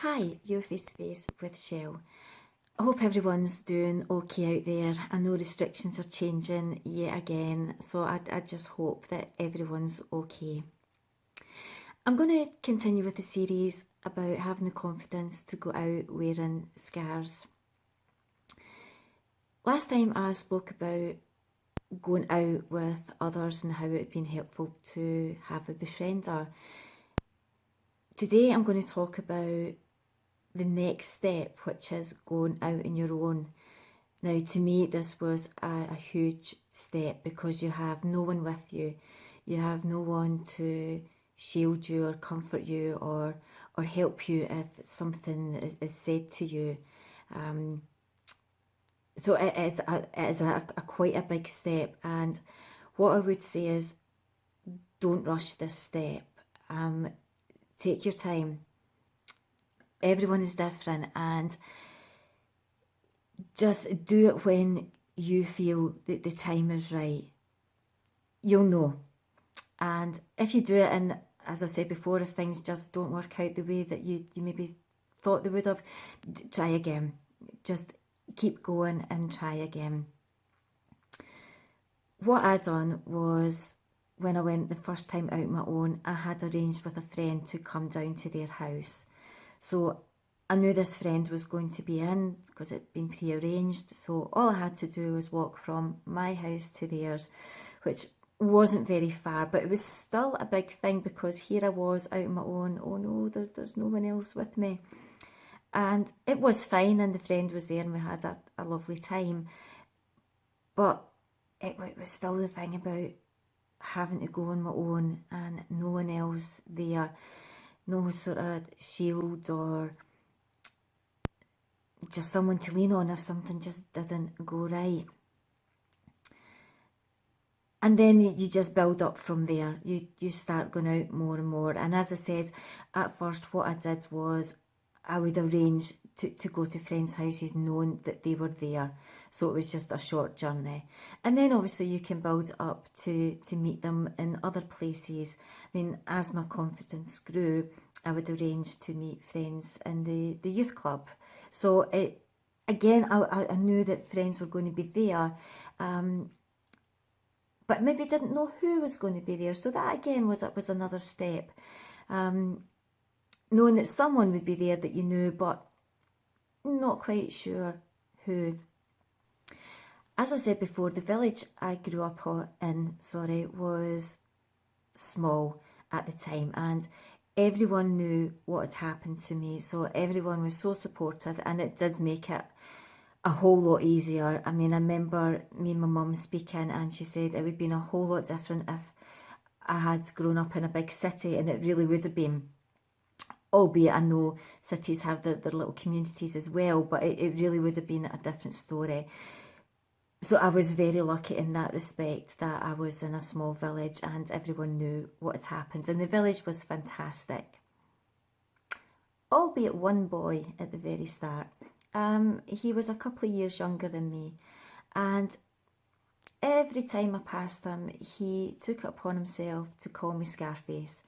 Hi, you're face to face with Shell. I hope everyone's doing okay out there. I know restrictions are changing yet again, so I just hope that everyone's okay. I'm going to continue with the series about having the confidence to go out wearing scars. Last time I spoke about going out with others and how it had been helpful to have a befriender. Today I'm going to talk about the next step, which is going out on your own. Now, to me, this was a huge step because you have no one with you. You have no one to shield you or comfort you or help you if something is said to you. So it is a quite a big step. And what I would say is, don't rush this step. Take your time. Everyone is different, and just do it when you feel that the time is right. You'll know. And if you do it, and as I said before, if things just don't work out the way that you maybe thought they would have, try again. Just keep going and try again. What I done was, when I went the first time out on my own, I had arranged with a friend to come down to their house. So I knew this friend was going to be in because it'd been pre-arranged. So all I had to do was walk from my house to theirs, which wasn't very far, but it was still a big thing because here I was out on my own. Oh no, there's no one else with me. And it was fine, and the friend was there and we had a lovely time. But it was still the thing about having to go on my own and no one else there. No sort of shield or just someone to lean on if something just didn't go right. And then you just build up from there. You start going out more and more. And as I said, at first what I did was I would arrange to go to friends' houses knowing that they were there. So it was just a short journey. And then obviously you can build up to meet them in other places. I mean, as my confidence grew, I would arrange to meet friends in the youth club. So again, I knew that friends were going to be there, but maybe didn't know who was going to be there. So that again was another step. Knowing that someone would be there that you knew, but not quite sure who. As I said before, the village I grew up in, was small at the time, and everyone knew what had happened to me. So everyone was so supportive, and it did make it a whole lot easier. I mean, I remember me and my mum speaking, and she said it would have been a whole lot different if I had grown up in a big city, and it really would have been. Albeit I know cities have their little communities as well, but it really would have been a different story. So I was very lucky in that respect that I was in a small village and everyone knew what had happened. And the village was fantastic. Albeit one boy at the very start. He was a couple of years younger than me. And every time I passed him, he took it upon himself to call me Scarface.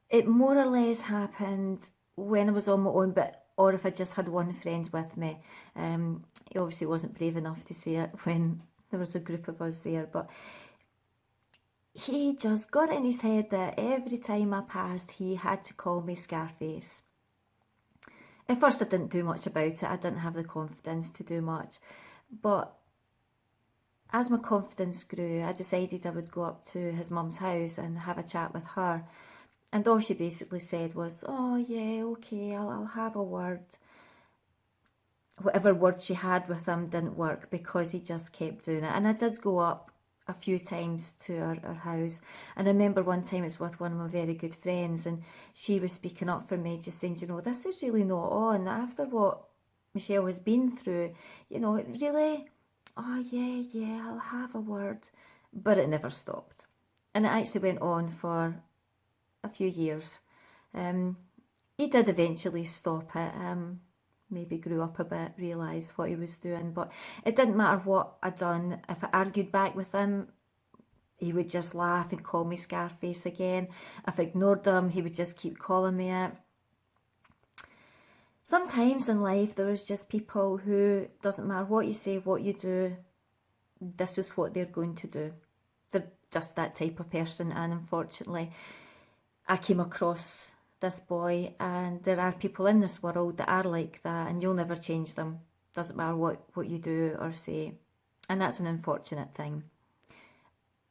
It more or less happened when I was on my own, or if I just had one friend with me. He obviously wasn't brave enough to say it when there was a group of us there, but he just got it in his head that every time I passed, he had to call me Scarface. At first I didn't do much about it. I didn't have the confidence to do much, but as my confidence grew, I decided I would go up to his mum's house and have a chat with her. And all she basically said was, oh yeah, okay, I'll have a word. Whatever word she had with him didn't work because he just kept doing it. And I did go up a few times to her house. And I remember one time it's with one of my very good friends, and she was speaking up for me, just saying, this is really not on. After what Michelle has been through, really, oh yeah, I'll have a word. But it never stopped. And it actually went on for a few years. He did eventually stop it, maybe grew up a bit, realised what he was doing, but it didn't matter what I'd done. If I argued back with him, he would just laugh and call me Scarface again. If I ignored him, he would just keep calling me it. sometimes in life there is just people who, doesn't matter what you say, what you do, this is what they're going to do. They're just that type of person, and unfortunately I came across this boy, and there are people in this world that are like that, and you'll never change them. Doesn't matter what you do or say, and that's an unfortunate thing.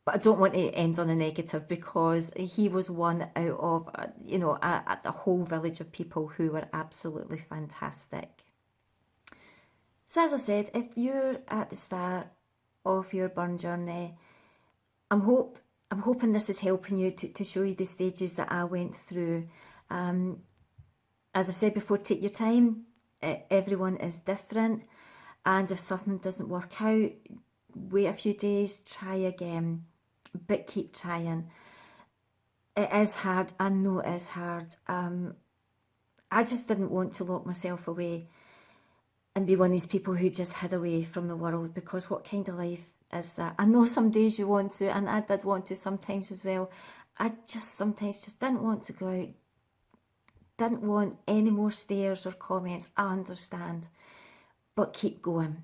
But I don't want to end on a negative, because he was one out of, a whole village of people who were absolutely fantastic. So as I said, if you're at the start of your burn journey, I'm hoping this is helping you to show you the stages that I went through. As I've said before, take your time. Everyone is different, and if something doesn't work out, wait a few days, try again, but keep trying. It is hard, I know it is hard. I just didn't want to lock myself away and be one of these people who just hid away from the world, because what kind of life is that? I know some days you want to, and I did want to sometimes as well. I just sometimes just didn't want to go out, didn't want any more stares or comments. I understand, but keep going.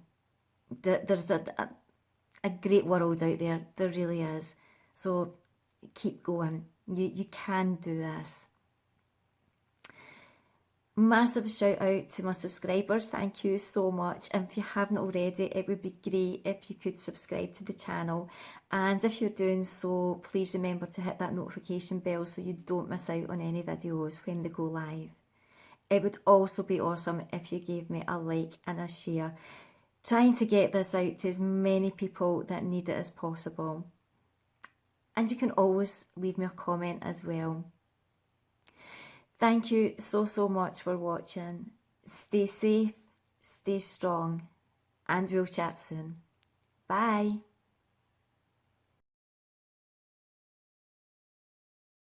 There's a great world out there, there really is. So keep going, you can do this. Massive shout out to my subscribers, thank you so much. And if you haven't already, it would be great if you could subscribe to the channel, and if you're doing so, please remember to hit that notification bell so you don't miss out on any videos when they go live. It would also be awesome if you gave me a like and a share, trying to get this out to as many people that need it as possible. And you can always leave me a comment as well. Thank you so much for watching. Stay safe, stay strong, and we'll chat soon. Bye.